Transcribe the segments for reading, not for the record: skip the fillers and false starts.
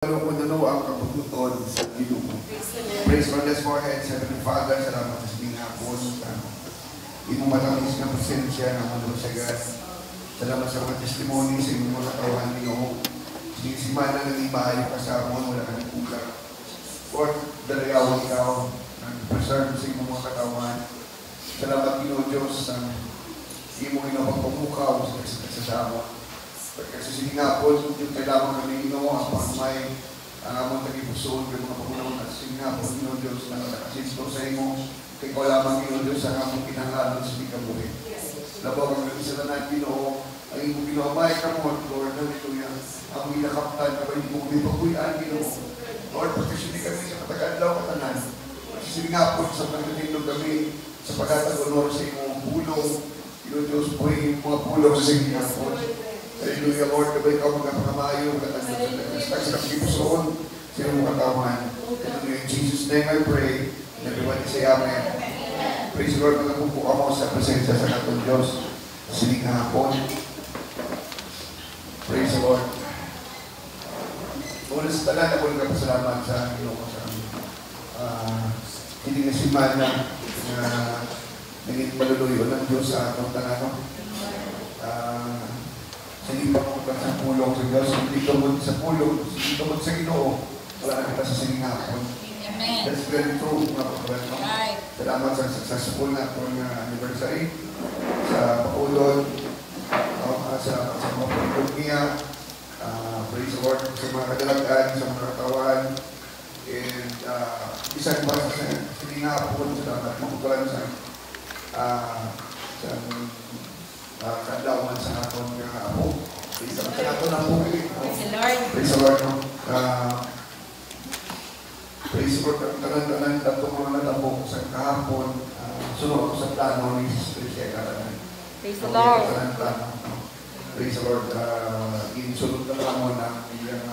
Malukununo ang kabututon sa Ginoo. Praise for this forehead, Heavenly Father, salamat sa sining hapon. Imong matamis na presensya ng mundo sa God. Salamat sa mga testimony sa imong mga katawan, Ginoo. Sining simana ng ibahay kasama, wala ka ng kulang. Lord, dalayawan ikaw, nag-preserve sa imong mga katawan. Salamat, Ginoo Diyos, sa imong inapagpamukaw sa kasasama. Kasi siningapon, yung kailangan kami Ginoo, ang pangmay, ang among tagipusoon, yung mga pagunawang at siningapon, Ginoo Diyos, na nakasisto sa imo, kay ko lamang Ginoo Diyos, ang among kinangalan sa ikabuhi. Labaw ang nagkisalanan, Ginoo, ang imong ginamay ka mo, Lord, hallelujah, ang ginakaptan, kapag imong ipagkuyan, Ginoo. Lord, pagkasindi kami sa katagadlaw katanan, kasi siningapon sa pagkatindog kami, sa pagkatagunor sa imong pulong, Ginoo Diyos, buhay mga pulong sa siningapon. Hallelujah, Lord, kabay ikaw magkapakamayo, magkatagpag sa kakipusoon, sa iyong katawan. In Jesus' name I pray, and everybody say Amen. Praise the Lord, magkapupo ka mo sa presensya sa katong Diyos. Siling hapon. Praise the Lord. Una sa talan, ako nagpasalamat sa Ginoo sa hindi na simana na naging maluluyo ng Diyos sa atong tanan. Hindi pa pumunta sa pulong sa Diyos, hindi tumod sa pulong, hindi tumod sa Ginoo, wala na kita sa siningapon. Amen. That's very true, mga kapatid. Right. Salamat sa successful na itong anniversary, sa paulod, salamat sa mga pulong niya, praise the Lord, sa mga kadalagan, sa mga katawan, and isang ba sa siningapon, salamat magugulan sa kandawan sa aton nga apo. Praise the Lord. Praise the Lord. Praise the Lord. Praise the Lord. Tanan-tanan tatong mga natapok sa kahapon. Sunod sa plano ni Jesus Christ. Praise the Lord. Praise the Lord. Insunod na lang mo ng iyang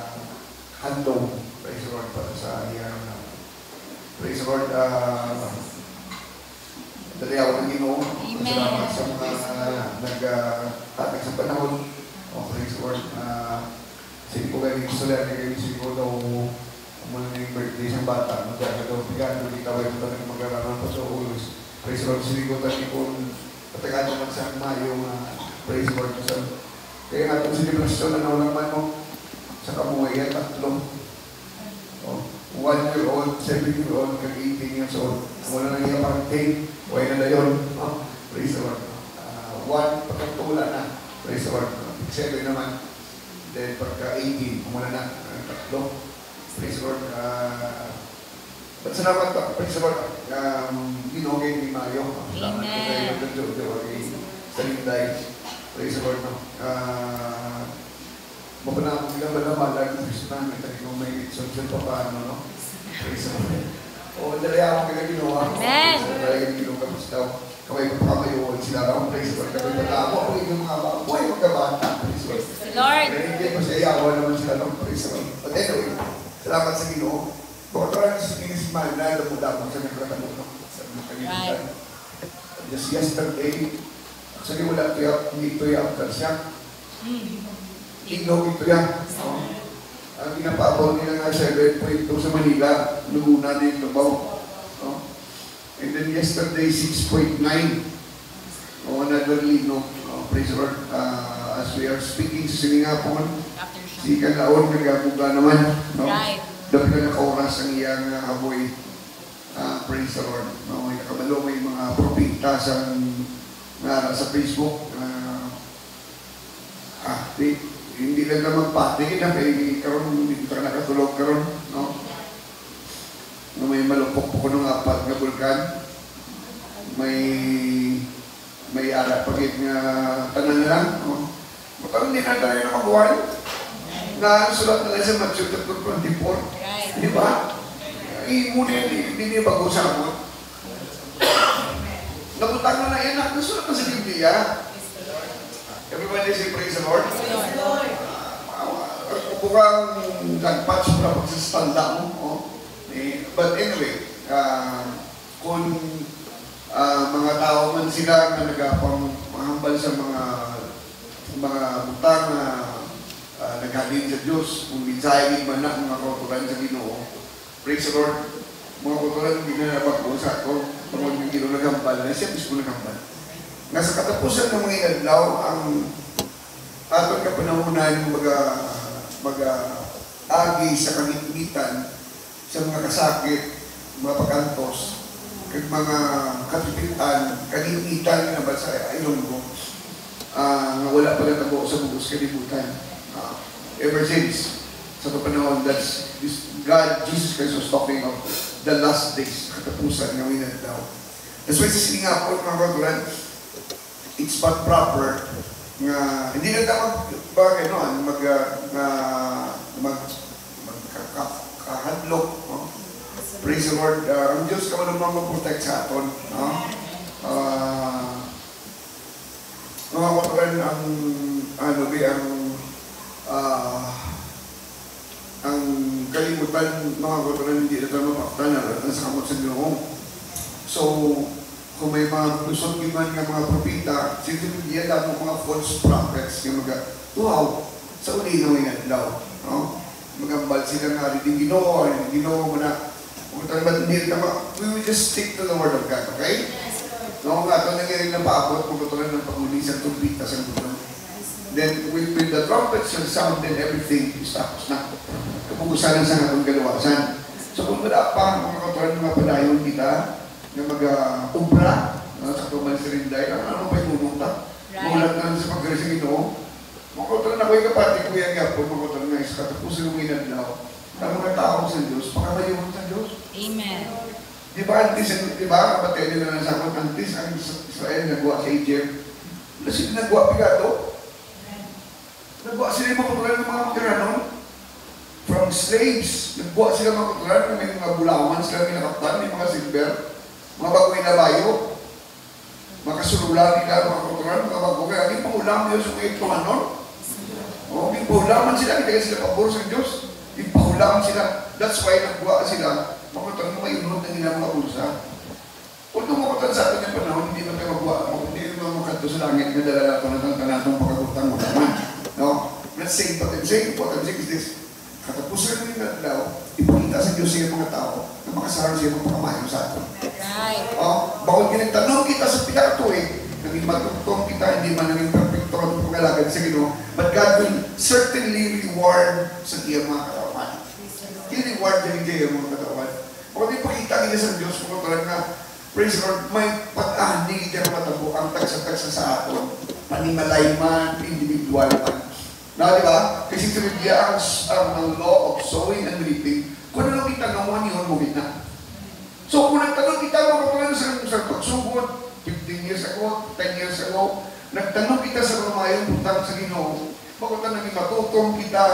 handong. Praise the Lord para sa iyang praise the Lord. Dalayaw ng Ginoo. Salamat sa mga nag-tatag sa panahon. Praise the Lord. Sige ko galing gusto lang, sige ko daw muna yung birthday sa bata. Magkaka daw pigan, hindi kaway mo talagang mag-araman pa sa ulos. Praise the Lord. Sige ko tayo kung patagaan naman sa Mayo. Praise the Lord. Kaya nga itong celebration na naulaman mo sa kamuhay yan, 3. 1-year-old, 7-year-old, 18 years old. Wala na niya parang 10. Huwag na yun. Praise the Lord. 1, pagkatula na. Praise the Lord. 7 naman. Then pagka 18, wala na. 3. Praise the Lord. But salamat pa. Praise the Lord. Ginogay ni Mayo. Amen. Sa Linday. Praise the Lord. Mapanakot nila ba naman lagi ng Kristiyan may tayo kung may social pa paano, no? Praise the Lord. O, dalayaw ko kaya ginawa. Amen. Dalayaw ko ginawa kapos daw. Kaway pa kayo, sila raw, praise the Lord. Kaway pa tao, ako yung mga bata. Buhay magkabata, praise the Lord. Praise the Lord. Kaya hindi ko siya yawa naman sila ng praise the Lord. But anyway, salamat sa Ginoo. Bakit parang sa kinisman na damudamang sa nagkatamot, no? Sabi mo kanina. Just yesterday, actually wala ito yung after siya. Tingnan ito yan. Ang ginapabaw nila nga 7.2 sa Manila, luna na yung labaw. And then yesterday, 6.9. Another lino. Praise the Lord. As we are speaking sa Siningapon, si Kanaon, nagabuga naman. Dapat na naka-oras ang iyang aboy. Praise the Lord. May nakabalo, may mga propita sa Facebook. Hindi lang naman pati na kay karon hindi ka nakatulog karon, no? No may malupok po ng 4 nga bulkan. May ara pagit nga tanan lang, no? Makaron din na tayo nakabuhay. Na sulat na sa Matthew 24. Di ba? Hindi bago sa mo. Nabutang na yan, nasulat na sa Biblia. Everybody say praise the Lord. Praise the Lord. Bukang nag-patch mo na pagsistanda mo. But anyway, kung mga tao man sila na nagpahambal sa mga butang na naghalin sa Diyos, kung minsahin man na mga kautulan sa Ginoo. Praise the Lord. Mga kautulan, hindi na nabag ko sa ako, pagod yung Ginoo nagambal, na siya mismo nagambal. Nasa katapusan ng mga adlaw, ang aton kapanahunan mag-agi sa kagitgitan, sa mga kasakit, mga pagkantos, kag mga katipitan, kagitgitan na ba sa Ilonggo, nga wala pa natabo sa bugos kalibutan. Ever since, sa panahon, that's God, Jesus Christ was talking of the last days, katapusan ng mga adlaw. That's why sa siningapon, mga kautulan, it's not proper nga hindi na dapat magkahadlok. Praise the Lord. Ang Diyos ka man mag-protect sa aton. Mga kautulan, ang kalimutan, mga kautulan, hindi na tayo mapaktan na sa kamot sa Ginoo. So, kung may mga lusot iman ng mga propita, sinunod lang ng mga false prophets yung wow, sa uli na may adlaw. Magambal sila nga, hindi Ginoo mo na. We will just stick to the Word of God, okay? Noong nga, ito nangyari na paabot, magkatuloy ng pag-uli sa tumpita sa gulo. Then, when the trumpet shall sound, then everything is tapos na. Kapugusan lang sa natong galawasan. So, kung wala pa, mga katuloy ng mga padayon kita, na mag-umbra, sa tumal si Rinday, ano pa yung unong Mulat na sa pag-gari sa Ginoo. Makautulan ako yung kapatid, Kuya Gapon, makautulan nga isa katapusin ng inadlaw. Ang mga tao sa Diyos, pakamayungan sa Diyos. Amen. Di ba, antis, di ba, kapatid nila na sa akin, antis, ang Israel nagwa sa Egypt. Wala sila nagwa pigato. Nagwa sila yung makautulan ng mga magkaranon. From slaves, nagwa sila makautulan, may mga bulaman, sila may nakaptan, may mga silver. Mga bagoy na bayo, makasululan nila, mga kautulan, mga bagoy, ang ipahulam nila sa mga ituanon. O, ipahulam sila, hindi sila pabor sa Diyos. Ipahulam sila. That's why nagbuwa sila, mga kautulan, may unod na nila mga bulsa. Kung tumukutan sa atin yung panahon, hindi man tayo magbuwa, hindi naman makanto sa langit na dala nato ng tanatong pagkakutang mo naman. No? Let's say, what I'm saying is this. Katapusan ng adlaw, ipakita sa Diyos sa mga tao na makasarang siya magpakamayon sa atin. Right. Bakit ginagtanong kita sa pilato naging matutong kita, hindi man naging perfecto ang pagkalagad sa Ginoo, but God will certainly reward sa iyang mga katawan. I-reward din niya yung mga katawan. Bakit ipakita niya sa Diyos, mga katawan na, praise the Lord, may pag-ahandi niya na matabo ang tagsa-tagsa sa aton, panimalay man, individual man. Na, di ba? Kasi sinunod ang law of sowing and reaping. Kung ano kita naman yun, mumit na. So, kung nagtanong kita, mga sa pagsugod, 15 years ago, 10 years ago, nagtanong kita sa mga mayong puntang sa Ginoo, magkutang naging matutong kita,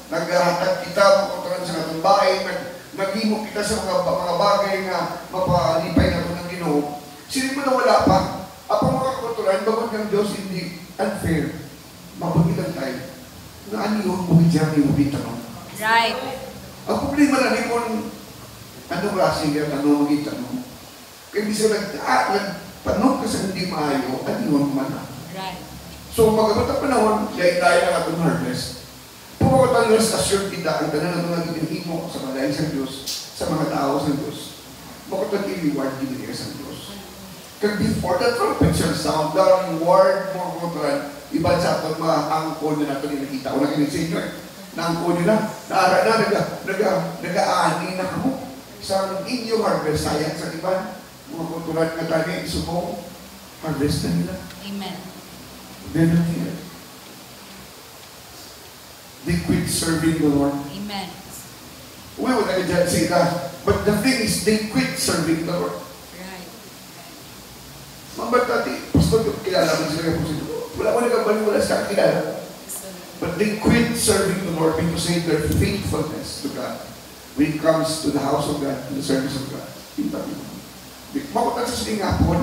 naghahatag kita, magkutang sa natong bahay, naghimo kita sa mga bagay na mapalipay na ito ng Ginoo. Sino mo na wala pa? Apang mga kakutulan, bagod ng Diyos, hindi unfair. Mabagitan tayo. Na ano yung bumidyan yung bitanong. Right. Ang problema na rin kung anong klase yan, anong magitanong. Kaya bisa nagtanong ka sa hindi maayo, ano yung mana. Right. So magagot ang panahon, tayo na itong harvest. Pumakot ang stasyon kita, ang tanan na itong naging sa malayan sa Diyos, sa mga tao sa Diyos. Bakit ang i-reward din niya sa Diyos? Kaya before the trumpet shall sound, the reward mo ang iban sa ating mga angkol na natin nakita ko na kinig sa inyo na angkol nila, naara na, nag-aani na kamo sa inyong harvest. Sayang sa iban, mga kultural na tani, subong, harvest na nila. Amen. Then, they quit serving the Lord. Amen. Well, I didn't say that. But the thing is, they quit serving the Lord. Right. Mambat tati, pastor, kilala mo sila po sila. Wala ko nagkabalik, wala sa kilala. But they quit serving the Lord because they their faithfulness to God when it comes to the house of God, to the service of God. Makutan sa siningapon,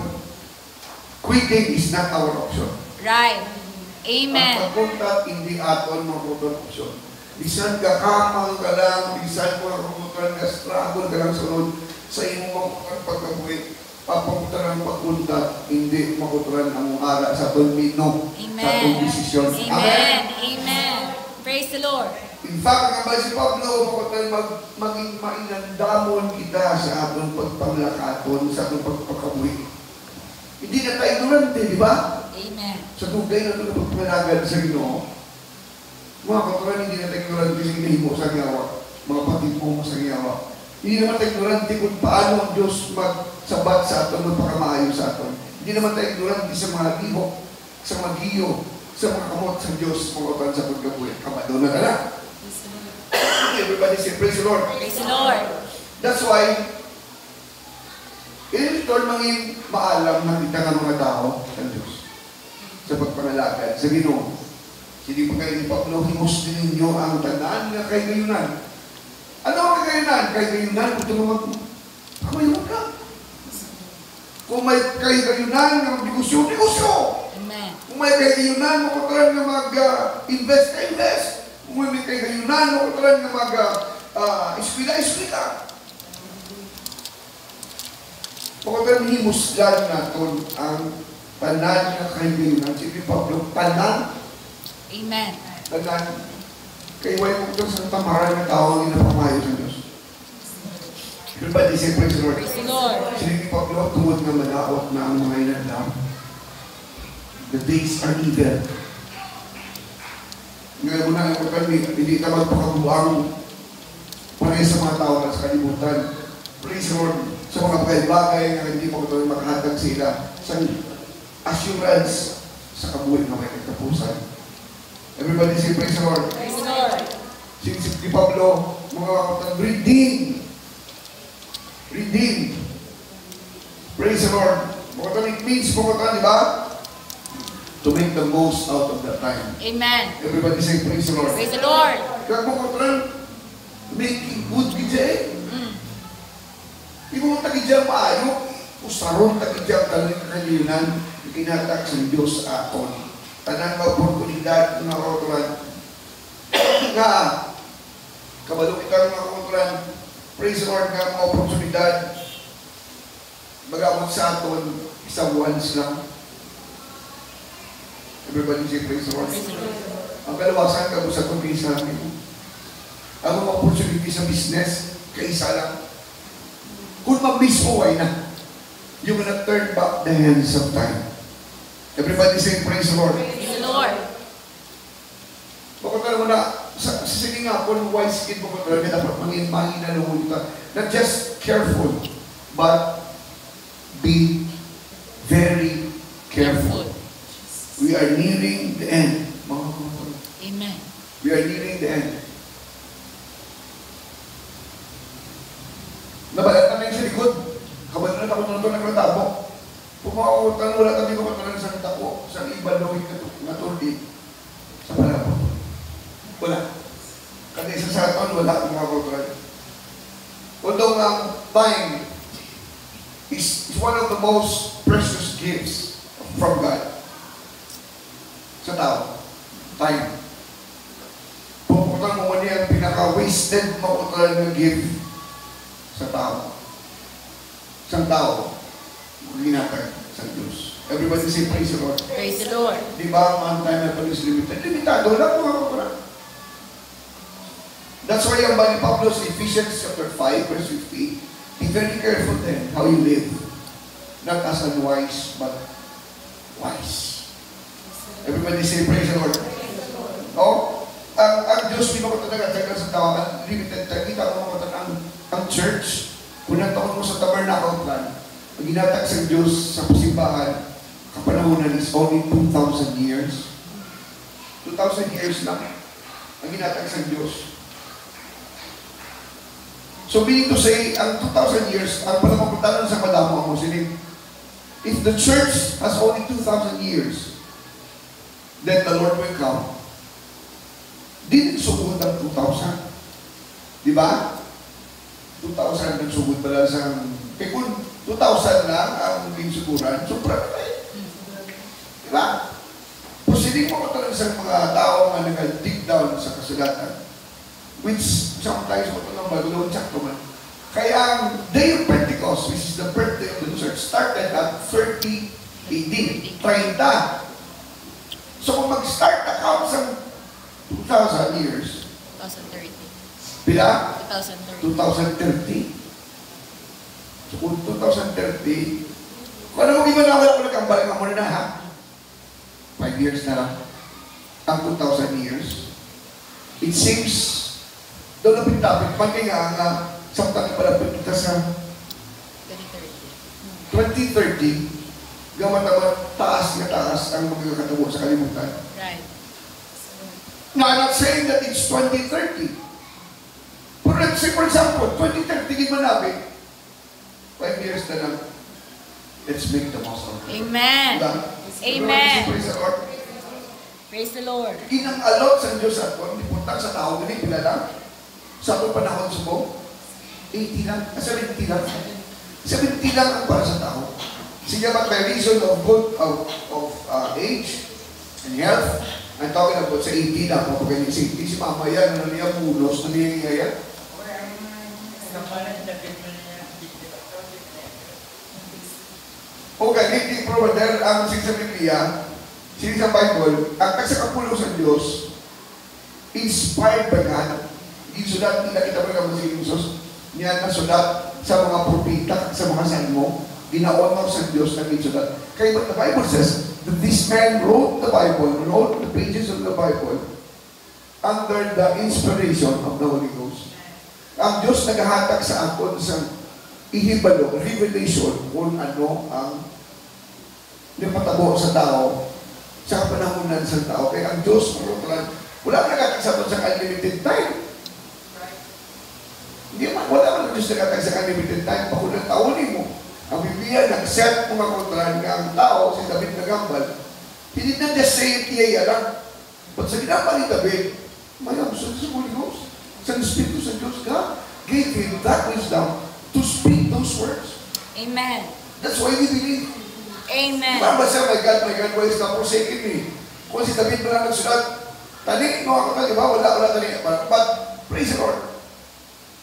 quitting is not our option. Right. Amen. Ang pagpunta, hindi aton makutan option. Bisan ka kamang ka lang, bisan ko makutan ka, struggle ka lang sa iyong makutan pagkabuhi. Papunta ng pagpunta, hindi makuturan ang ara sa itong mino, sa itong desisyon. Amen. Amen. Praise the Lord. In fact, ang si Pablo, maging mainandamon kita sa atong pagpanglakaton, sa atong pagpakabuhi. Hindi na tayo ignorante, di ba? Amen. Sa tugay na ito pagpanagan sa Ginoo, mga katuran, hindi na tayo ignorante sa hinahimo sa ngawa, mga patid mo sa ngawa. Hindi naman tayo ignorante kung paano ang Diyos magsabat sa aton, magpakamaayo sa aton. Hindi naman tayo ignorante sa mga lihok, sa mga giyo, sa mga kamot sa Diyos, mga katuran sa pagkabuhi. Kabado na ka na. Everybody say, praise the Lord. Praise the Lord. That's why, ito mangin maalam na kita ng mga tao sa Diyos sa pagpangalagad, sa Ginoo. Hindi pa kayo ni Pablo, himos din ninyo ang tanan na kay gayunan. Ano ang kagayunan? Kay gayunan, ito naman, kamayun ka. Kung may kay gayunan na mag-negosyo, negosyo. Amen. Kung may kay gayunan, makataran na mag-invest, invest. Kung may kay gayunan, makataran na mag-eskwila. Makataran himusgan natin ang tanan na kay gayunan. Sige Pablo, tanan. Amen. Tanan. Kaya wala kong ito sa tamaran na tao ang inapamayo sa Diyos. Everybody say, praise the Lord. Praise the Lord. Sige Pablo, tungod na manaot na ang mga inandam. The days are evil. Ngayon mo na ang kami, hindi ka magpakabuang panay sa mga tao na sa kalimutan. Praise the Lord. Sa mga bagay na hindi mo ito makahatag sila sa assurance sa kabuhay na may katapusan. Everybody say, praise the Lord. Praise the Lord. Si Pablo, mga kapatid, redeem. Redeem. Praise the Lord. Mga kapatid, it means, mga kapatid, di ba? To make the most out of that time. Amen. Everybody say, praise the Lord. Praise the Lord. Kaya mga kapatid, making good gidya eh. Di mo tagidya maayo, usaron tagidya talagang kalinan, kinatak sa Diyos aton. Tanang oportunidad ng mga kauturan nga kabalo kita mga kauturan, praise the Lord nga mga oportunidad magamot sa aton isang once lang. Everybody say praise the Lord. Ang kalawasan ka mo sa itong isa namin. Ang mga opportunity sa business kaisa lang. Kung mag-miss mo, why na? You will not turn back the hands of time. Everybody say, praise the Lord. Praise the Lord. Bakit mo na, sige nga po, wise kid mo ko talaga, dapat mahina naman ito. Not just careful, but be very careful. We are nearing the end, mga kapatid. Amen. We are nearing the end. Nabalat na sa likod. Kabalo na ako nito nagratabo. Pumakutan, wala kami ko patulang sa tako, sa iba lawin na tulid. Sa palabot. Wala. Kasi sa saton, wala akong mga patulang. Although ang time is one of the most precious gifts from God. Sa tao. Time. Pupuntan mo man yan, pinaka-wasted makutulan ng gift sa tao. Isang tao, ginatag sa Diyos. Everybody say, praise the Lord. Praise the Lord. Di ba ang time na pag is limited? Limitado lang mga kapatid. That's why ang bali Pablo sa Ephesians chapter 5, verse 15, be very careful then how you live. Not as unwise, but wise. Everybody say, praise the Lord. Oh, ang Diyos, di ba ko talaga sa tao, ang limited time, kita ko mga ang church, kung nataon mo sa tabernacle plan, ang ginatag sa Diyos sa simbahan, kapanahonan is only 2,000 years. 2,000 years lang ang ginatag sa Diyos. So meaning to say, ang 2,000 years, ang palapapuntanan sa madamo ang Muslim. If the church has only 2,000 years, then the Lord will come. Di nagsugod ang 2,000. Di ba? 2,000 nagsugod pala sa... Kaya kung 2,000 lang ang pinsuguran, sobra na tayo. Di ba? Posiling mo ko talaga sa mga tao na nag-dig down sa kasulatan, which sometimes mo ito nang magulong tsakto man. Kaya ang Day of Pentecost, which is the birthday of the church, started at 30 AD. 30. So kung mag-start na count sa 2,000 years. 2030. Pila? 2030. 2030. So kung 2030, kung ano kung wala ko nagkambal nga muna na ha? 5 years na lang. Ang 2,000 years. It seems, doon na pinitapit, pati nga samtang palapit kita sa 2030, gamat-gamat, taas ang magkakatabo sa kalimutan. Right. Now, I'm not saying that it's 2030. But let's say, for example, 2030, di ba namin? 5 years na lang. Let's make the most of it. Amen. Diba? Amen. Praise the Lord. Praise the Lord. Inang-alot sa Diyos at kung dipuntang sa tao, ganit pila lang. Sa akong panahon sa mo, 80 lang, 70 lang. 70 lang ang para sa tao. Sige ba, by reason of good, of age and health, I'm talking about sa 80 lang, kapag sa 80, si mama yan, ano niya, mulos, ano niya yan? Okay, hindi provider ang sa Biblia, sa Bible, ang kapulo sa Diyos, inspired by God. Hindi sulat, hindi nakita mo naman si Jesus, niya nasulat sa mga propita, sa mga salmo, ginaonor sa Diyos na sulat. Kaya the Bible says that this man wrote the Bible, wrote the pages of the Bible under the inspiration of the Holy Ghost. Ang Diyos naghahatag sa aton sa ihibalo, revelation, kung ano ang napatabo sa tao, sa kapanahonan sa tao. Kaya ang Diyos, wala ka nagkakasabot sa unlimited time. Hindi man, wala ka ng Diyos nagkakasabot sa unlimited time. Pakulang taonin mo. Ang Biblia, nag-set mga kontran nga ang tao, si David nagambal. He did not just say it, iya lang. But sa ginapa ni David, mayabsod sa Holy Ghost. Sa Espiritu sa Diyos, God gave him that wisdom to speak those words. Amen. That's why we believe. Amen. Diba siya, my God, why is not forsaken me? Kung si David mo lang nagsulat, tani, no ako ka, di ba? Wala tani. But, praise the Lord.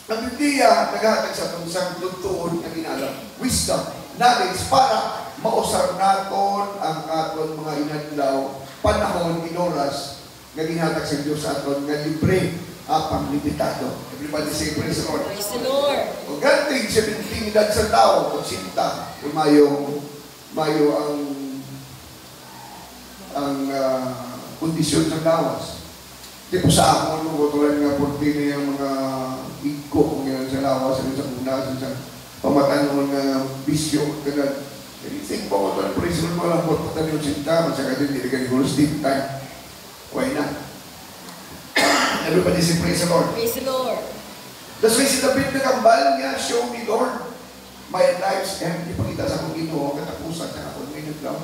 Ang Biblia, naghahatag sa itong isang lutuon na ginalang. Wisdom, knowledge, para mausap naton ang aton mga inadlaw, panahon, inoras, na ginhatag sa Diyos sa aton, nga libre, apang limitado. Everybody say, praise the Lord. Praise the Lord. O ganting 17 edad sa tao, kung sinta, kung mayo ang kondisyon sa lawas. Di po sa ako, tulad nga porti na yung mga igko kung yan sa lawas, sa una, sa pamatanon na bisyo, kagad. Anything po ko, praise the Lord, walang portan yung sinta, masaka din, hindi ka nigulos, deep time. Why not? Everybody say, praise the Lord. Praise the Lord. That's why si David nagambal niya, show me, Lord, my life's empty. Pagkita sa akong Ginoo, katapusan sa akong may naglaw.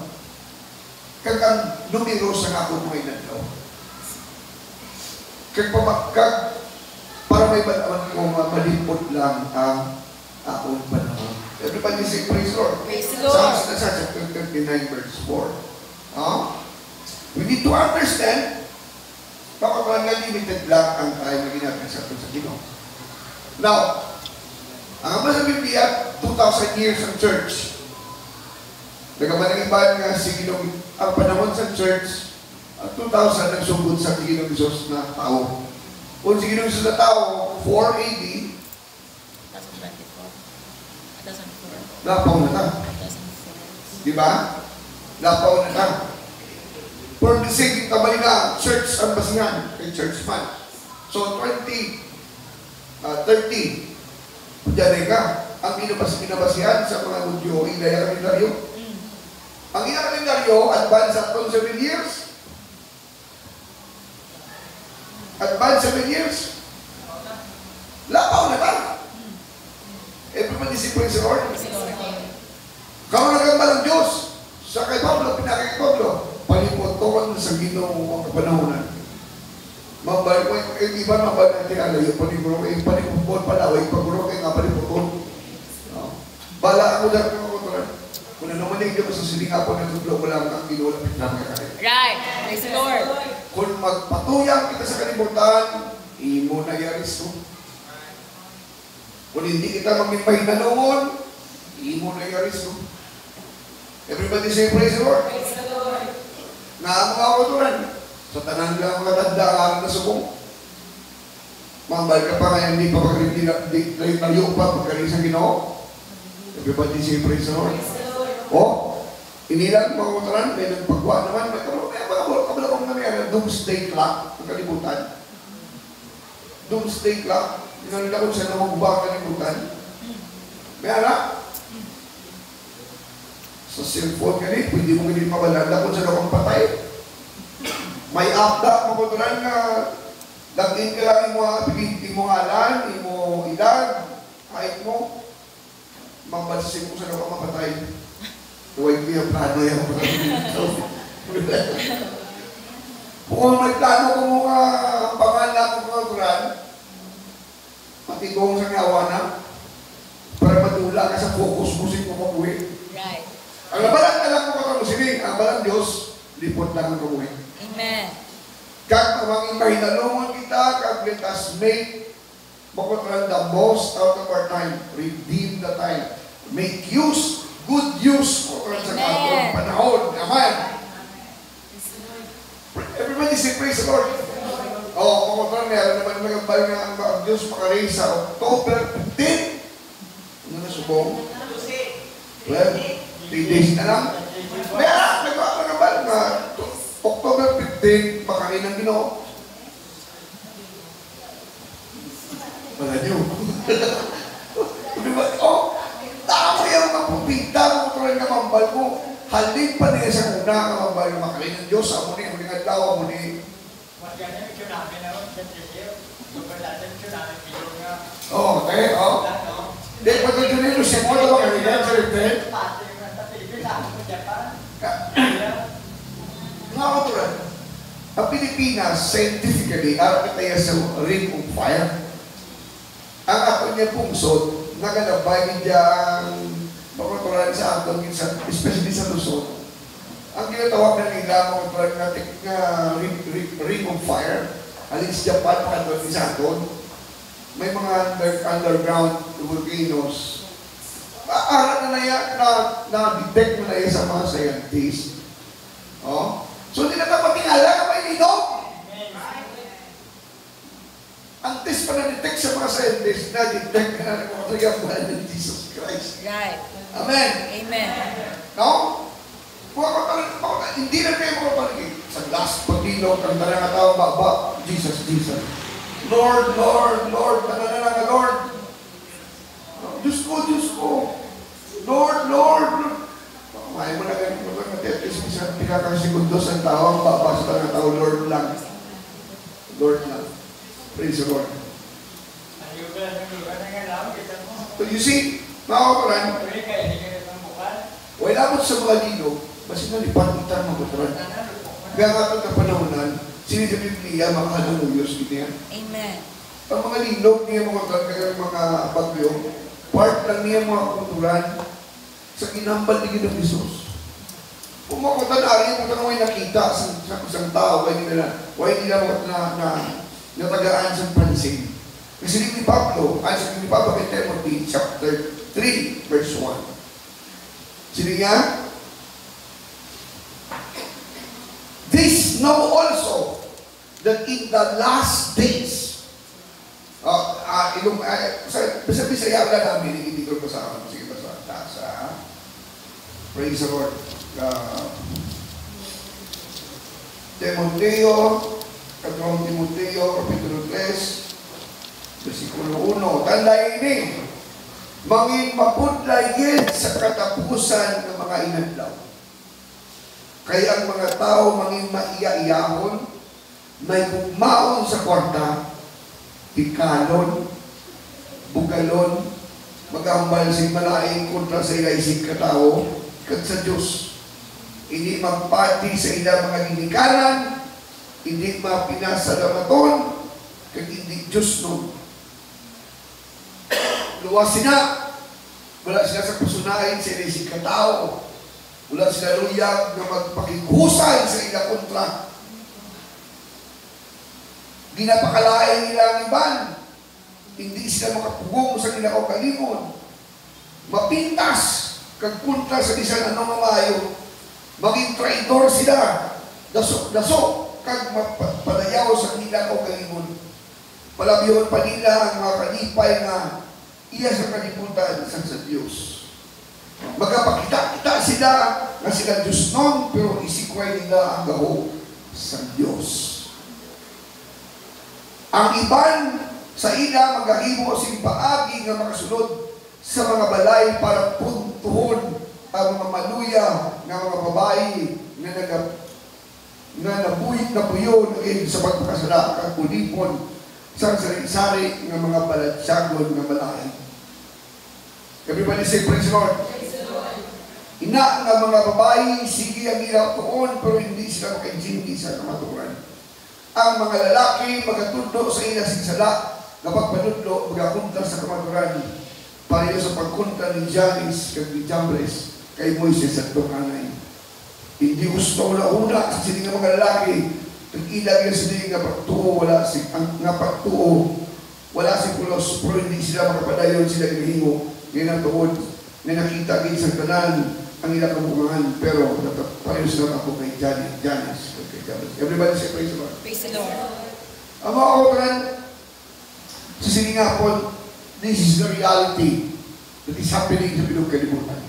Kag numero sa akong may naglaw. Para may banawan ko, malipot lang ang akong panahon. Everybody say, praise the Lord. Praise the Lord. Psalms 39 verse 4. We need to understand, kapag limited lang ang time na ginagawa sa atin sa Ginoo. Now, ang ama sa Biblia, 2,000 years ang church. Nagkamanang nga si Ginoo, ang panahon sa church, 2,000 nagsugod sa Ginoo Diyos na tao. Kung si Ginoo Diyos na tao, 4 AD, 2024. lapaw na ta. 2004. Di ba? Lapaw na ta. For the sake, kamali na, church ang basihan, kay church man. So, 30, Diyan ka, ang pinabasihan sa mga Hudyo, inaya kalendaryo. Ang inaya kalendaryo, advance at 7 years. Advance 7 years. Lapaw na ba? Everybody say praise the Lord. Kamu nagambal ng Diyos. Sa kay Pablo, pinakay Pablo, palipotokan sa Ginoo ang kapanahonan. Mabalik ko, iba mabalik natin alayo, paniguro ko, panigupon, palaway, paguro ko, nga palipotol. Bala ako lang ng kutulan. Kung ano manig mo sa silingapo na tutlo ko lang ang ginulapit na mga kalit. Right. Praise the Lord. Kung magpatuyang kita sa kalimutan, imo na yaris ko. Kung hindi kita magmipay na noon, imo na yaris ko. Everybody say praise the Lord. Praise the Lord. Na mga kutulan, Sa tanan lang mga tandaan na subong. Mambal ka pa ngayon, hindi pa pag-rin tayo pa pagkarin sa Ginoo. Everybody say praise the Lord. O, inilang mga motoran, may nagpagwa naman, may kabalakong nangyari, doomsday clock, ang kalibutan. Doomsday clock, inalala ko sa namagba kalibutan. May anak. Sa cellphone ka rin, pwede mo ganit mabalala kung saan akong patay. May upda, mga motoran na lagin ka lang yung alan, yung edad, kahit mo, mambalsin mo sa nakang mapatay. Huwag ko yung plano yan. Kung may plano ko mga pangalan ko mga kuran, matigong sa ngawa na, para matula ka sa focus mo sa kumabuhi. Right. Ang labanan ka lang mo kakamusiling, ang balang Diyos, lipot lang ang kabuhi. Amen. Kag amang imahinalungon kita, kag let us make makotran the most out of our time. Redeem the time. Make use, good use makotran sa katong panahon. Amen. Everybody say praise the Lord. Oh, makotran meron naman magambal nga ang Diyos makaray sa October 15. Ano na subong? 12. 3 days na lang. Meron, magambal nga October 15, makain ng Ginoo. Wala niyo. Diba? Oh, tama yung mapupita mo tuloy na mambal mo. Halin pa niya sa una ka mambal yung makain ng Diyos. Amo ni, muli nga daw, amo ni. Oh, okay, oh. Di, pagkakita nyo, si mo daw kanina, sa repent. Mga katulan, ang Pilipinas, scientifically, araw tayo sa ring of fire. Ang ako niya pungsod, nagalabay niyang makatulan sa aton, especially sa Luzon. Ang ginatawag na nila, mga katulan na ring of fire, alin sa Japan, makatulan sa aton, may mga underground volcanoes. Maaral na-detect mo na yan sa mga scientists. Oh? So, hindi na kapatingala ka pa ininom. Ang test pa na-detect sa mga scientists, na-detect ka na nagpapatagyaman ng Jesus Christ. Right. Amen. Amen. No? Hindi na kayo makapaligid. Sa last pag-ilaw, ang talaga tao, baba, Jesus, Jesus. Lord, Lord, Lord, nanananga, Lord. Diyos ko, Diyos ko. Lord, Lord, Lord. May mo na ganito mo na tetes sa pinakasegundos ang tao, ang babasa ka ng tao, Lord lang. Lord lang. Praise the Lord. So you see, mga kaparan, wala mo sa mga lino, basi nalipan-litan mga kaparan. Kaya nga ito na panahonan, sinisa Biblia, mga halumuyos, gito yan. Amen. Ang mga linog niya mga kaparan, kaya mga bagyo, part lang niya mga kulturan, sa kinambal ni Ginoong Jesus. Kung makotanarin mo ito na nakita sa isang tao, why nila natagaan sa pansin. Kasi ni Pablo, ni Pablo kay Timothy, chapter 3, verse 1. Sino niya? This know also that in the last days, sa Bisaya wala namin, hindi ko sa akin. Sige, sa praise the Lord. Timoteo, Katong Timoteo, Kapitulo 3, versikulo 1. Tandaan ini, mangin mapudlayid sa katapusan ng mga inadlaw. Kaya ang mga tao mangin maiya-iyahon, may bugmaon sa kwarta, tikalon, bugalon, magambal si malaing kontra sa ilaisig katao, kag sa Diyos. Hindi magpati sa ilang mga ginikanan, hindi mapinasalamaton, kag hindi Diyos nun. Luwas sila, wala sila sa pasunahin sa ilaisig katao, wala sila luyag na magpakihusay sa ilang kontra. Ginapakalain nila ang iban, hindi sila makapugong sa ilang kalimon. Mapintas, kagpunta sa bisan anong mamayo, maging traitor sila, daso, kag padayaw sa nila o kalimon. Palabihon pa nila ang mga kalipay nga iya sa kalibutan sa Diyos. Magkapakita-kita sila na sila Diyos noon, pero isikway nila ang gaho sa Diyos. Ang iban sa ila magahimo sing paagi nga makasunod sa mga balay para puntuhon ang mga maluya nga mga babae na nabuyo sa pagpakasala kag ulipon sa sari-sari ng mga balatsagon ng balay. Everybody say, praise the Lord. Ina nga mga babae, sige ang ilaw tuon, pero hindi sila makainjindi sa kamaturan. Ang mga lalaki, magatundo sa ila sigsala, kapag panudlo, magakunta sa kamaturan. Pareho sa pagkunta ni Janis kag ni Jambres kay Moises at Tukanay. Hindi gusto na una sa sila mga lalaki, nag-ilag yung sila nga pagtuo, wala si pulos, pero hindi sila makapadayon sila inahimo. Ngayon ang tuod, na nakita din sa tanan ang ilang kabukangan, pero pareho sila ako kay Janis. Everybody say praise the Lord. Praise the Lord. Ang mga kabukangan, sa siningapon, this is the reality that is happening sa bilog kalibutan.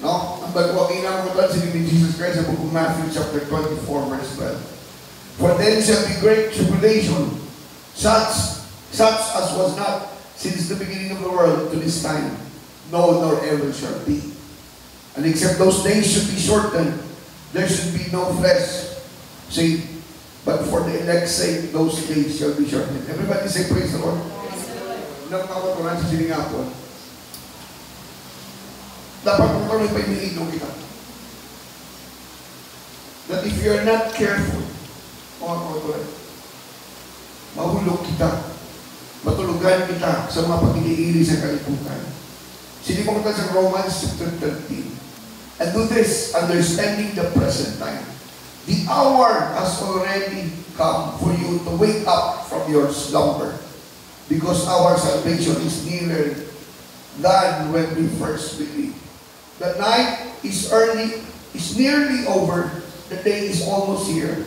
No? Ang bagwagin ang kabukangan sa ni Jesus Christ sa book of Matthew chapter 24 verse 12. For then shall be great tribulation, such as was not since the beginning of the world to this time, no, nor ever shall be. And except those days should be shortened, there should be no flesh. Say, but for the elect's sake, those days shall be shortened. Everybody say, praise the Lord. Nang nakaturan sa siningapon, dapat kung kami pa iniinom kita. That if you are not careful, mahulog kita, matulugan kita sa mga pag-iili sa kalibutan. Sinimong kita sa Romans chapter 13. And do this, understanding the present time. The hour has already come for you to wake up from your slumber, because our salvation is nearer than when we first believed. The night is nearly over, the day is almost here.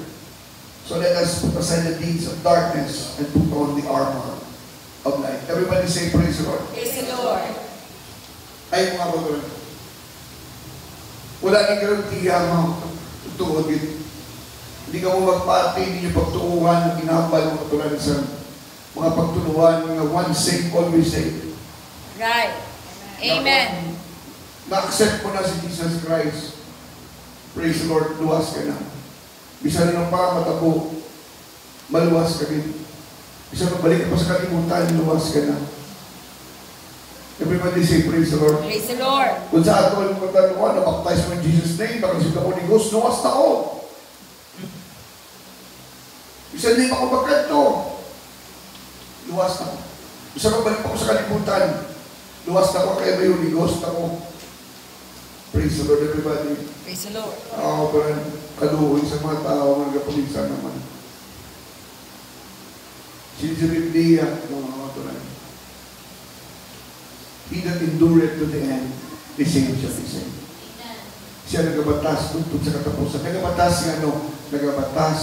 So let us put aside the deeds of darkness and put on the armor of light. Everybody say, praise the Lord. Praise the Lord. Ay, mga kapatid. Wala nang garantiya mo. Tutuod yun. Hindi ka mo magpati, hindi nyo pagtuuhan ng ginambal mo katulad sa mga pagtuluhan, mga one saved, always saved. Right. Amen. Na-accept mo na si Jesus Christ. Praise the Lord. Luwas ka na. Bisa na ng matabo, maluwas ka din. Bisa na balik ka pa sa kalimutan, luwas ka na. Everybody say, praise the Lord. Praise the Lord. Kung sa ato, kalimutan mo, nabaptize mo in Jesus' name, nakasin ka mo ni Ghost, luwas na ako. Bisa na yung makabagat to. Luwas na ako. Bisa na balik ako sa kalimutan, luwas na ako, kaya may Holy Ghost ako. Praise the Lord, everybody. Praise the Lord. Ako pa rin kaluhoy sa mga tao, mga kapaligsan naman. Sinisibilia, mga katulan. He that endureth to the end, the same shall be saved. Siya nagabatas, tuntun sa katapusan. Nagabatas nga, nagabatas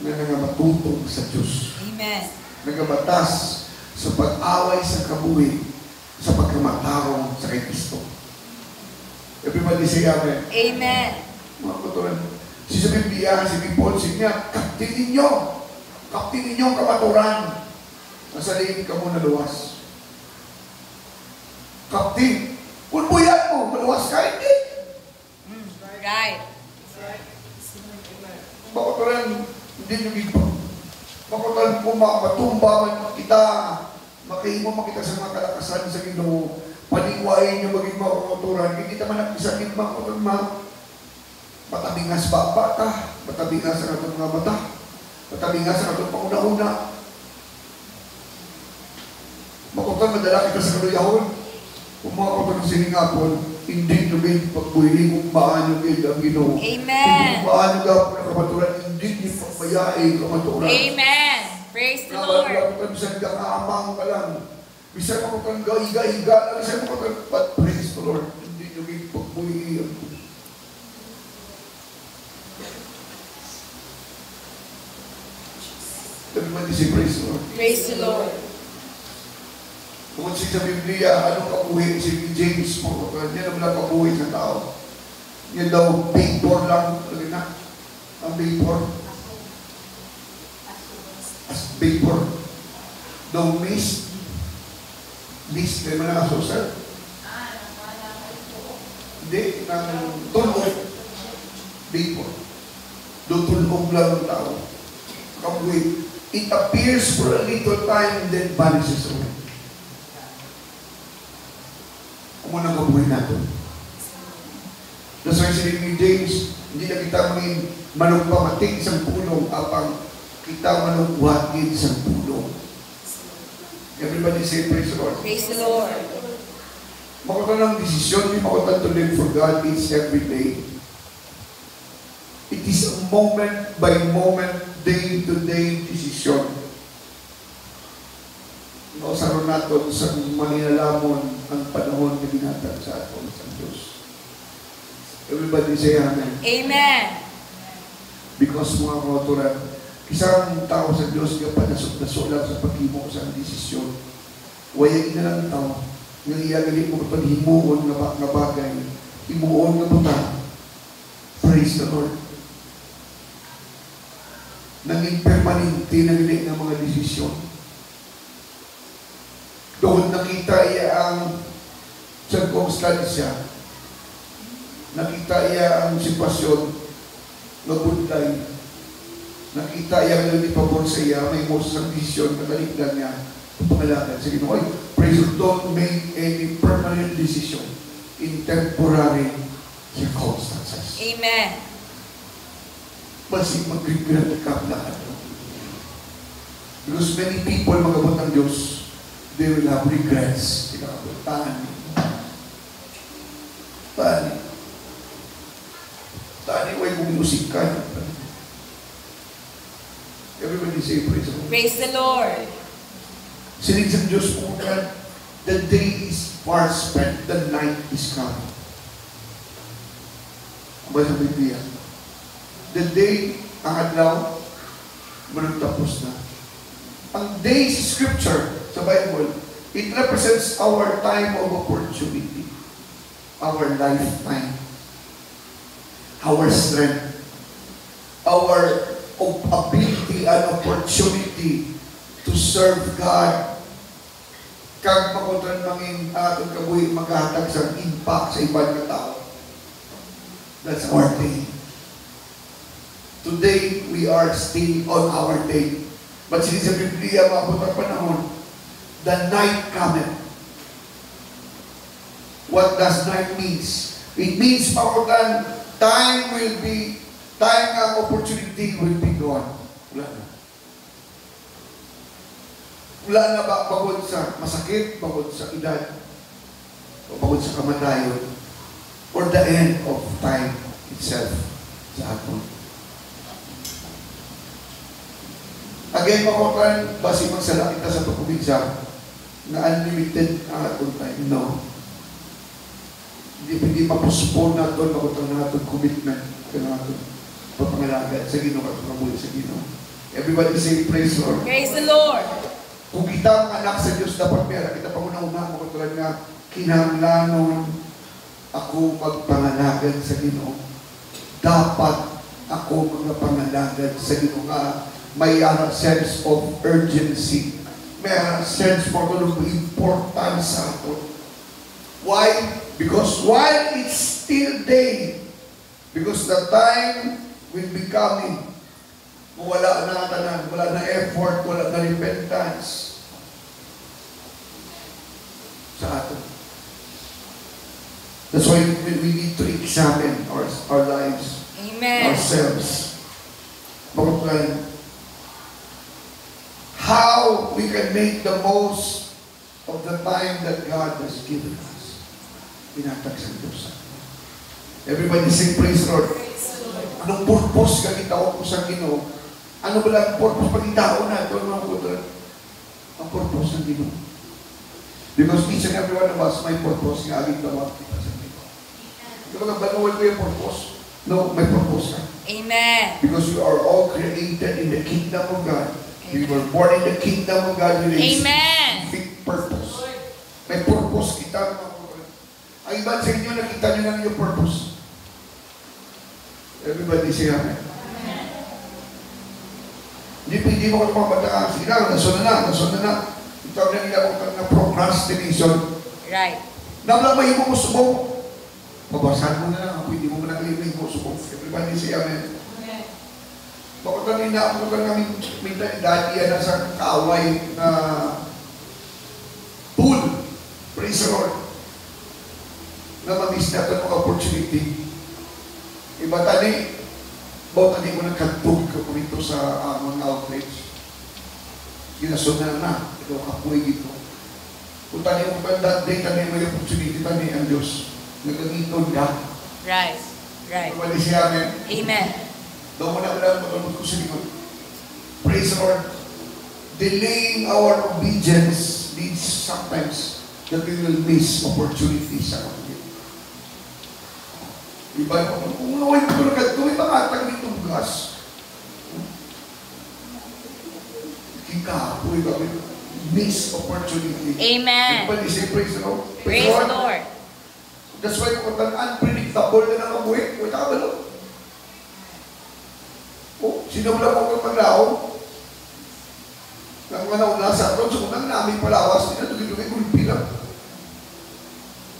na nangamatutong sa Diyos. Amen. Nagabatas sa pag-away sa kabuhi, sa pagkamatarong sa kay Kristo. Everybody say amen. Amen. Mga katulan. Si Biblia, si Paul, siya, kaptinin nyo ang kamaturan. Nasa liig ka muna luwas. Kaptin, kung buyan mo, maluwas ka, hindi. Right. Mga katulan, hindi nyo gigpa. Mga katulan, kung matumba man kita, makahimo makita sa mga kalakasan sa Ginoo, paniwain nyo maging mga kamaturan, hindi kita man nakisakit mga katulan, matabingas baba ka, matabingas ang atong mga mata, matabingas ang atong panguna-una. Makutan madala kita sa kaluyahon. Kung mga kapatid siningapon, hindi nyo gayong pagbuhiling kung paano gayong ang Ginoo. Amen. Kung paano gayong na kamaturan, hindi nyo pagpayain kamaturan. Amen. Praise the Lord. Kapag bisan ka kaamang ka lang, bisan mo kang higa-higa, bisan mo kang praise the Lord, hindi nyo gayong pagbuhiling. Everybody say praise the Lord. Praise the Lord. Kung sa Biblia, anong kabuhi? Si James po, hindi naman lang kabuhi sa tao. Yan daw, vapor lang. Lagi na. Ang vapor. As vapor. Daw mist. Mist, may mga asosal. Hindi, ng tulog. Vapor. Doon tulog lang ang tao. Kabuhi. It appears for a little time and then vanishes away. Kung ano kabuhi natin. That's why sinabi ni James, hindi na kita maging manugpamating sa pulong apang kita manugwatin sa pulong. Everybody say praise the Lord. Praise the Lord. Makutan ng desisyon, hindi makutan to live for God each every day. It is a moment by moment, day to day decision. Nausaron natin sa maninalamon ang panahon na binatag sa atin sa Diyos. Everybody say amen. Amen. Because mga kauturan, isang tao sa Diyos nga panasok-nasok lang sa paghimo sa desisyon. Wayag na lang tao, nga iyagali mo ito himuon nga bagay, himuon nga butang. Praise the Lord. Naging permanente na nila ng mga desisyon. Doon nakita iya ang circumstansya, nakita iya ang sitwasyon na budlay, nakita iya ang nalipabor sa iya, may moses ang desisyon na talikdan niya ang pangalakan sa Ginoo. Praise the Lord, don't make any permanent decision in temporary circumstances. Amen. Masig mag-regret ka lahat. Because many people, magabot ng Diyos, they will have regrets. Tani. Way bumusik ka. Everybody say praise the Lord. Praise the Lord. Sinig sa Diyos po yan, the day is far spent, the night is coming. Ang sa Biblia. The day, ang adlaw, managtapos na. Ang day sa Scripture, sa Bible, it represents our time of opportunity, our lifetime, our strength, our ability and opportunity to serve God. Kag makutan mangin atong kabuhi maghatag sa impact sa ibang tao. That's our day. Today, we are still on our day. But since sa Biblia, maabot ang panahon, the night cometh. What does night means? It means, makutan, time ang opportunity will be gone. Wala na. Wala na ba bagod sa masakit, bagod sa edad, o bagod sa kamatayon, or the end of time itself sa aton. Again, makutan, basi magsala kita sa pagkubigsa na unlimited ang atong time. No. Hindi mapuspon natin, makutan natin commitment ka natin papangalaga sa Ginoo at pagmuli sa Ginoo. Everybody say praise the Lord. Praise the Lord. Kung kita ang anak sa Diyos, dapat meron. Kita pa una-una, makutulan nga, kinahanglanon ako magpangalagan sa Ginoo. Dapat ako magpangalagan sa Ginoo nga may sense of urgency. May sense for kung importance sa ato. Why? Because while it's still day, because the time will be coming, wala na tanan, wala na effort, wala na repentance sa ato. That's why we need to examine our lives, Amen. ourselves. Bakit how we can make the most of the time that God has given us. Pinatag sa Diyos. Everybody sing praise the Lord. Anong purpose ka itao ko sa Ginoo? Ano ba lang purpose pag itao na ito? Ang purpose ng Ginoo. Because each and every one of us may purpose nga aging tawag kita sa Ginoo. Di ba banuwal ko yung purpose? No, may purpose ka. Amen. Because we are all created in the kingdom of God We were born in the kingdom of God with a Amen. specific purpose. May purpose kita, mga kapatid. Ang iba sa inyo, nakita nyo lang yung purpose. Everybody say amen. Hindi mo ko mapagdakaan. Sige na, nasunod na. Ito ang nangyayari na procrastination. Right. Namlamay mo subok. Pabasahan mo na lang. Hindi mo managlimay mo subok. Everybody say amen. Bakit kanina ako kami minta ni Daddy yan sa kaaway na pool. Praise the Lord. Na mag-miss natin ang opportunity. Iba tani, bawa tani mo nagkantog ka po ito sa mga outreach. Ginasunan na. Ito kapoy ito. Kung tani mo pa that day, tani may opportunity, tani ang Diyos. Nagamiton ka. Right. Right. Pwede siya amen. Amen. Doon mo na matulog ko sa likod. Praise the Lord. Delaying our obedience leads sometimes that we will miss opportunities sa kapatid. Iba yung kung naway ko na ganito, may makatag nitong gas. Kikapoy kami. Miss opportunity. Amen. Everybody say praise the Lord. Praise the Lord. That's why kung unpredictable na nangamuhin, wala ka ba no? Oh, sinawala ko kang maglaw. Nang manaw sa aron, so kung namin palawas, hindi na tugin-tugin ko yung pilang.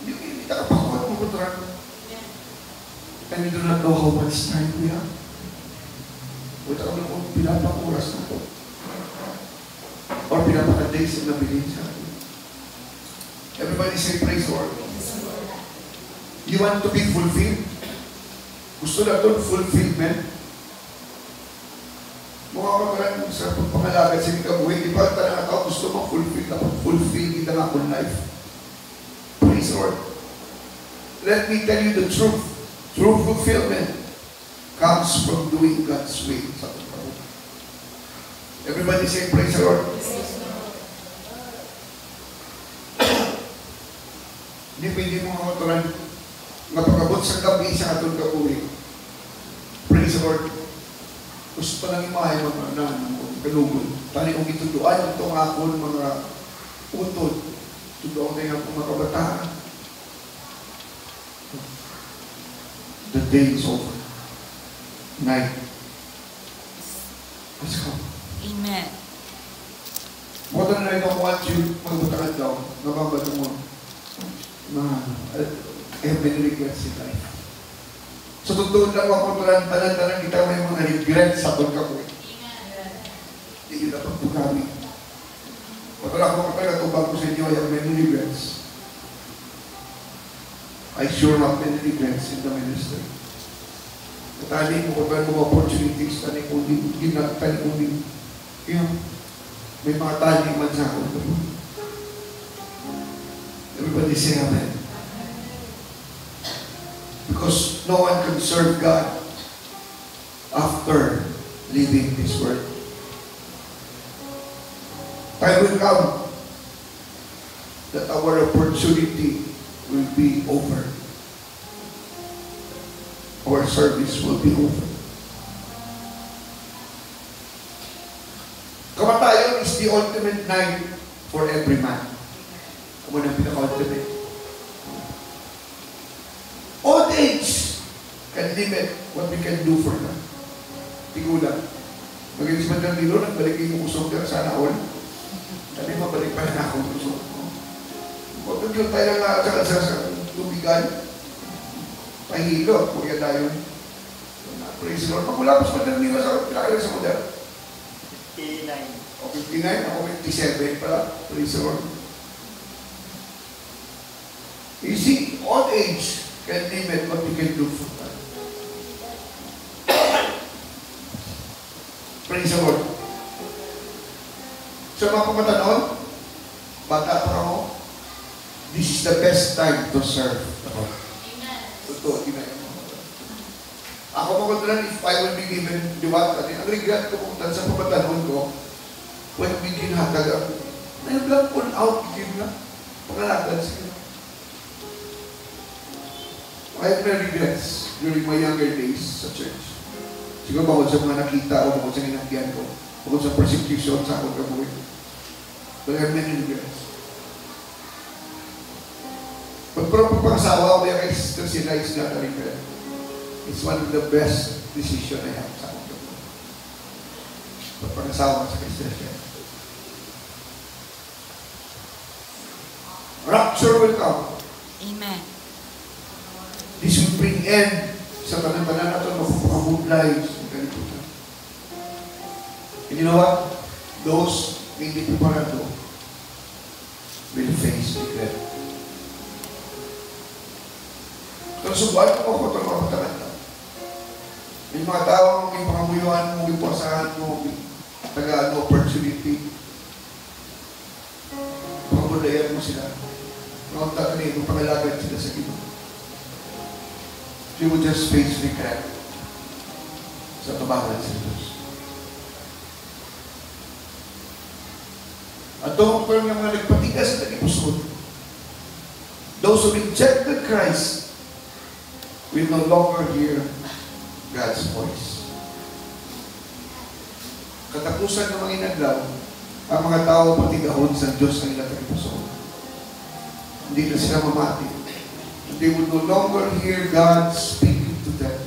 Hindi ka kapakuhat mo kontra. And we do not know how much time we have. Wala ka lang kung pinapang oras na ito. Or pinapaka-days na nabilin sa atin. Everybody say praise the Lord. You want to be fulfilled? Gusto na ito fulfillment? Mga kakaroon sa pagpangalaga sa mga kabuhay, di ba talaga ako gusto ma-fulfill na fulfill kita nga akong life. Praise the Lord. Let me tell you the truth. True fulfillment comes from doing God's will. Everybody say praise the Lord. Hindi pwede mga kakaroon napagabot sa gabi sa atong kabuhay. Praise the Lord. Gusto pa lang imahay mga kalugod. Tani kong ituduan itong akon mga utod. Tuduan na yung mga kabataan. The day is over. Night. Let's go. Amen. What na I don't want you magbatakad daw. Nababato mo. I have many regrets in life. So, totoo lang ako tanan-tanan kita may mga regrets sa itong kapoy. Hindi yun dapat pagkami. Pagkala ko kapag ko sa inyo, I have many regrets. I sure have many regrets in the ministry. Tali mo kapag mga opportunities, tali ko din, may mga tali man sa ako. Everybody say amen. Because no one can serve God after leaving this world. Time will come that our opportunity will be over. Our service will be over. Kamatayon is the ultimate night for every man. Kamo na pinaka-ultimate. Old age can limit what we can do for them. Tigulan. Mag-inis man ng dilo, nagbalik yung usok ka sana all. Kasi mabalik pa na ako usok. Huwag yun tayo nga sa tubigan. Pahilo, kuya tayo. Praise the Lord. Pagkulapos pa ng dilo sa pinakailan sa model. 59. O 59, ako 57 pala. Praise the Lord. You see, old age can limit what we can do for God. Praise the Lord. So mga kumatanon, bata pa ako, this is the best time to serve the Lord. Totoo, ginaya mo. Ako magkatulan, if I will be given diwata, ang regret ko kung sa pagkatanon ko, when we ginhatag ako, may lang pull out, give na, pangalagdan sila. I have no regrets during my younger days sa church. Siguro bawal sa mga nakita o bawal sa ginagyan ko. bukod sa persecution sa akong kabuhi. But I have many regrets. Pero pagpangasawa ko yung kay Sister Sila is not a regret. It's one of the best decision I have sa akong kabuhi. Pagpangasawa sa kay Sister Sila. Rapture will come. Amen. This will bring end sa tanan-tanan natin mapapakabutlay sa kalibutan. And you know what? Those hindi preparado will face regret. Pero subuhan ko ako itong mga patanan. Yung mga tao may pangamuyuan mo, may puwasahan mo, may tagaan opportunity. Pangabulayan mo sila. Mga tatanin mo, pangalagad sila sa iba. You will just face regret sa tabangan sa Diyos. At doon pa yung mga nagpatigas na ipusod. Those who rejected Christ will no longer hear God's voice. Katapusan ng mga inaglaw, ang mga tao patigahon sa Diyos na ilang ipusod. Hindi na sila mamati. They will no longer hear God speaking to them.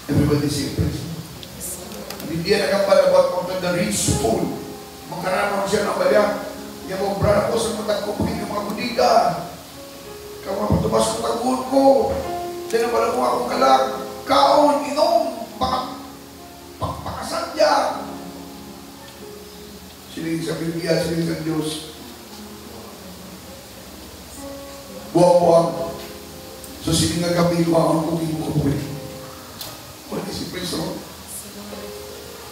Everybody say praise. Hindi yan nagpalabot kung the rich fool. Magkaramang siya ng bayan. Yan mo, brada ko sa matag ko, pagin yung mga budiga. Kama patumas ko tagod ko. Diyan na pala mo akong kalag. Kaon, inom, pakasadya. Siling sa Biblia, siling sa Diyos. Buwang-buwang. So siling nga gabi, buwang kung hindi mo kabuhin. What is it, praise the Lord?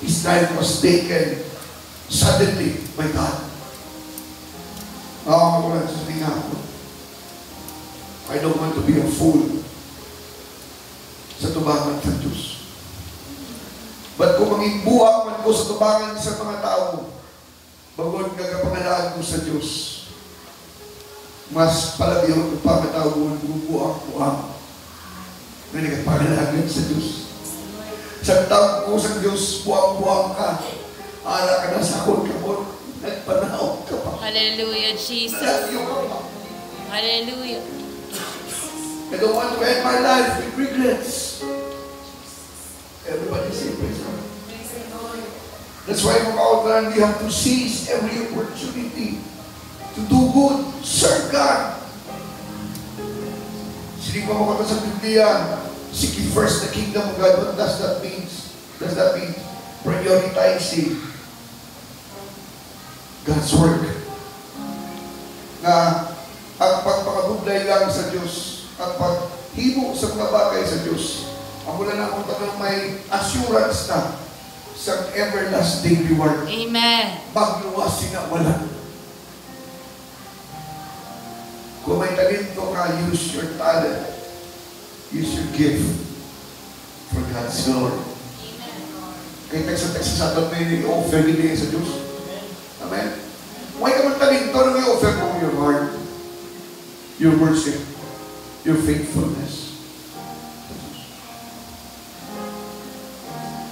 His life was taken suddenly by God. Ako lang sa siling ako. I don't want to be a fool sa tubangan sa Diyos. But kung mangimbuha man ko sa tubangan sa mga tao, bagod kagapangalaan ko sa Diyos, mas palabiyon ko pa matao mo bubuang-buang na nagpangalagan sa Diyos. Sa tao ko sa Diyos, buang-buang ka. Ara ka na sa akong kapon. Nagpanahon ka pa. Hallelujah, Jesus. Nalagyo ka pa. Hallelujah. I don't want to end my life with regrets. Everybody say praise God. That's why mga kautran, we have to seize every opportunity to do good, serve God. Sinig pa mo sa Biblia, seek ye first the kingdom of God. What does that mean? Does that mean prioritizing God's work? Na ang pagpakabuglay lang sa Diyos, ang paghimo sa mga bagay sa Diyos, ang mula na akong tanong may assurance na sa everlasting reward. Amen. Magluwasin na wala. Kung may talento ka, use your talent. Use your gift for God's glory. Kaya teksa-teksa sa atin may i-offer nila sa Diyos. Amen? May ka man talento nang i-offer mo your heart, your worship, your faithfulness.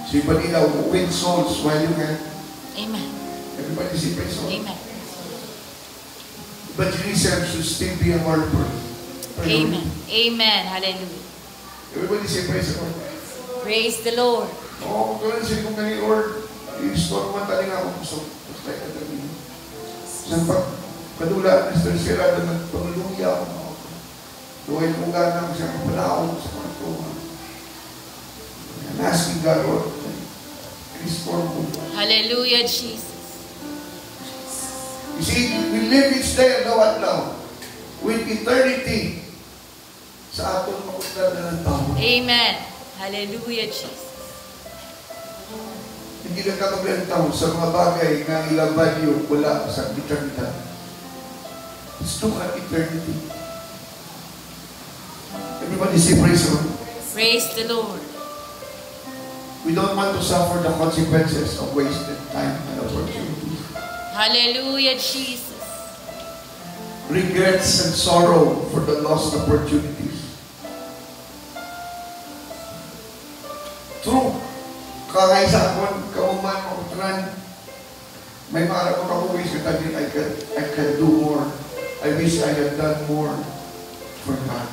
So yung panila, win souls while you can. Amen. Everybody say praise the Lord. Amen. Evangelism should still be a word. Amen. Amen. Hallelujah. Everybody say praise the Lord. Praise the Lord. Oo, kung gano'n sila kung gano'n Lord, i-store man tayo nga akong gusto. Basta yung kagabi. Sa pagpadula, Mr. Sierra, na nagpanguluya ako. Duwain kong gana ko siya kapalaon sa mga tuwa. I'm asking God, Lord, restore mo. Hallelujah, Jesus. You see, we live each day and know what now? With eternity sa atong makundan na ng tao. Amen. Hallelujah, Jesus. Hindi lang kami tao sa mga bagay na ilang value wala sa eternidad. It's to have eternity. Everybody say praise the Lord. Praise the Lord. We don't want to suffer the consequences of wasted time and opportunities. Hallelujah, Jesus. Regrets and sorrow for the lost opportunities. True. Kakaisa ako, kauman, makutran. May para ko kakuwis ka tabi, I can do more. I wish I had done more for God.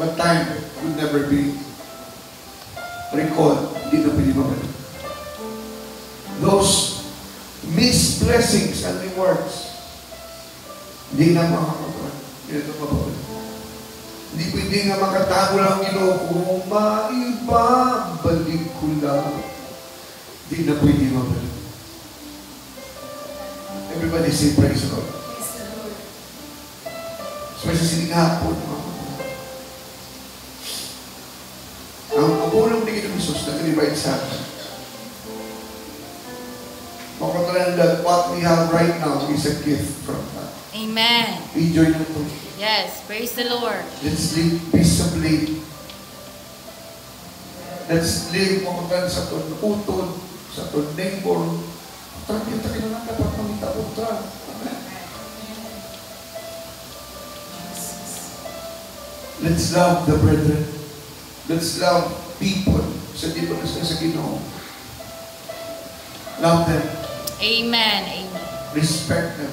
But time will never be recalled. Hindi na pwede mabalik. Those missed blessings and rewards, hindi na makakapag. Hindi na mabalik. Hindi pwede nga makatago lang Ginoo kung maibabalik ko lang. Hindi na pwede mabalik. Everybody say praise the Lord. Especially sining hapon. Ang ulong ni Ginoo Jesus na nilibay sa atin. Makatalan that what we have right now is a gift from God. Amen. Enjoy na ito. Yes, praise the Lord. Let's live peaceably. Let's live makatalan sa itong utod, sa itong neighbor. Utran, yung takin na lang dapat mamita utran. Amen. Let's love the brethren. Let's love people sa di ba sa Ginoo. Love them. Amen. Amen. Respect them.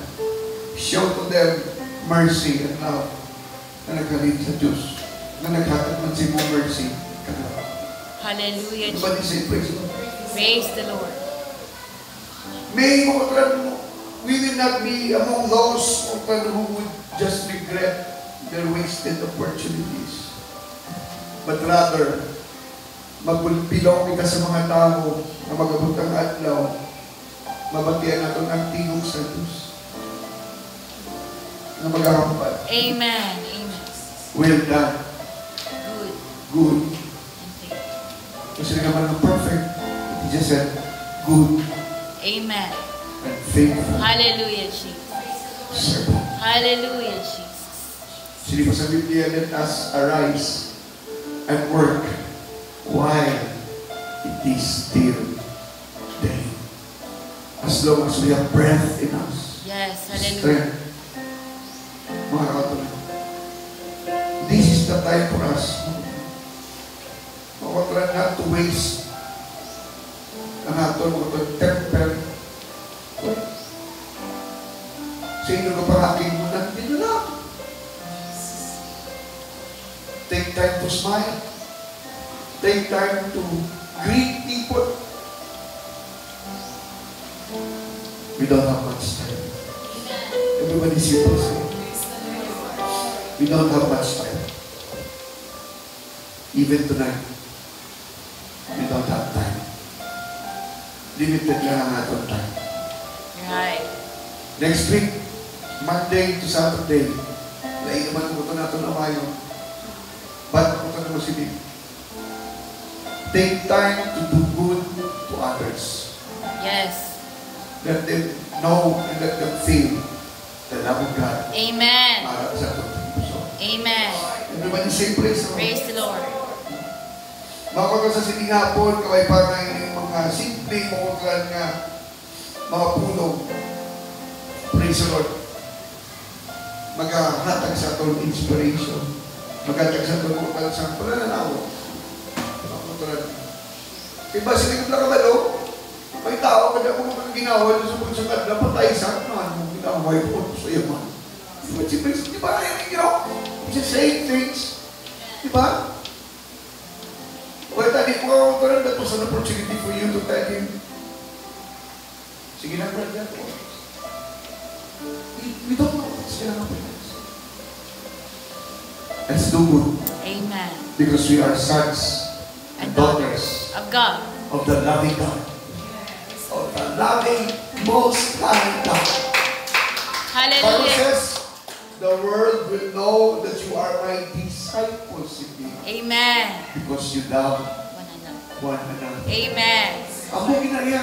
Show to them mercy and love na nagkalit sa Diyos. Na naghatag man si mo mercy. Hallelujah. Everybody say praise the Lord. Praise the Lord. May mga we will not be among those who would just regret their wasted opportunities. But rather, magpilong kita sa mga tao na mag-abot ang adlaw, mabatian natin ang tingog sa Diyos na mag-ahampan. Amen. Amen. Well done. Good. Good. And faithful. Kasi naman ng perfect, He just said, good Amen. and faithful Hallelujah, Jesus. servant. Hallelujah, Jesus. Sino pa sa Biblia, let us arise and work while it is still day. As long as we have breath in us. Yes, hallelujah. Strength. Mga katuloy. This is the time for us. Makatulad not to waste ang ato mga temper. Sino ka parating mo na hindi na lang. Take time to smile. Take time to greet people. We don't have much time. Everybody see this. We don't have much time. Even tonight, we don't have time. Limited lang ang atong time. Right. Next week, Monday to Saturday, lain naman ko ito natin na mayo. But kung ito naman si Big, take time to do good to others. Yes. Let them know and let them feel the love of God. Amen. Para sa atong puso. Amen. Everybody say praise the Lord. Praise the Lord. Makakot sa siningapon, kaway pa nga yung mga simple, makukulan nga mga puno. Praise the Lord. Maghahatag sa atong inspiration. Maghatag sa atong kukulan sa panananaw. Makukulan. Iba sinig lang naman, oh. May tao, kada mo mga ginawa sa pagsagat, dapat tayo sa akin mo ginawa yung sa iyo man. Di ba kaya yung ginawa? Just saying things. Di ba? Well, tadi po, that was an opportunity for you to tell him, sige na, brother. We don't know what's going to happen next. Let's do good. Amen. Because we are sons and daughters of God. of the loving God. Of the loving, most high God. Bible Hallelujah. says, the world will know that you are my disciples indeed. Amen. Because you love One another. one another. Amen. Amo ginaiya.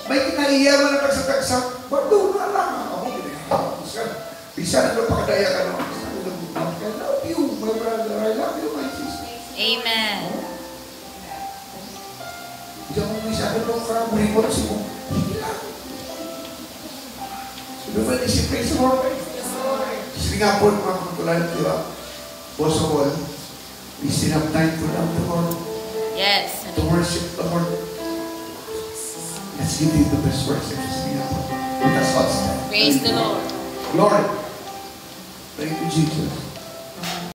May kinaiya man ang tagsa-tagsa. Ba't na lang? Amo ginaiya. Bisa na pakadaya ka naman. I love you, my brother. I love you, my sister. Amen. Diyan mo bisa na lang para muli mo na si mo. Hindi lang. So, diba si praise the Lord? Sige nga po, mga kutulan, di ba? Most of all, We still have time to love the Lord, Yes. to worship the Lord. Let's give Him the best worship. Let us all stand. Praise the Lord. Lord, thank you, Jesus.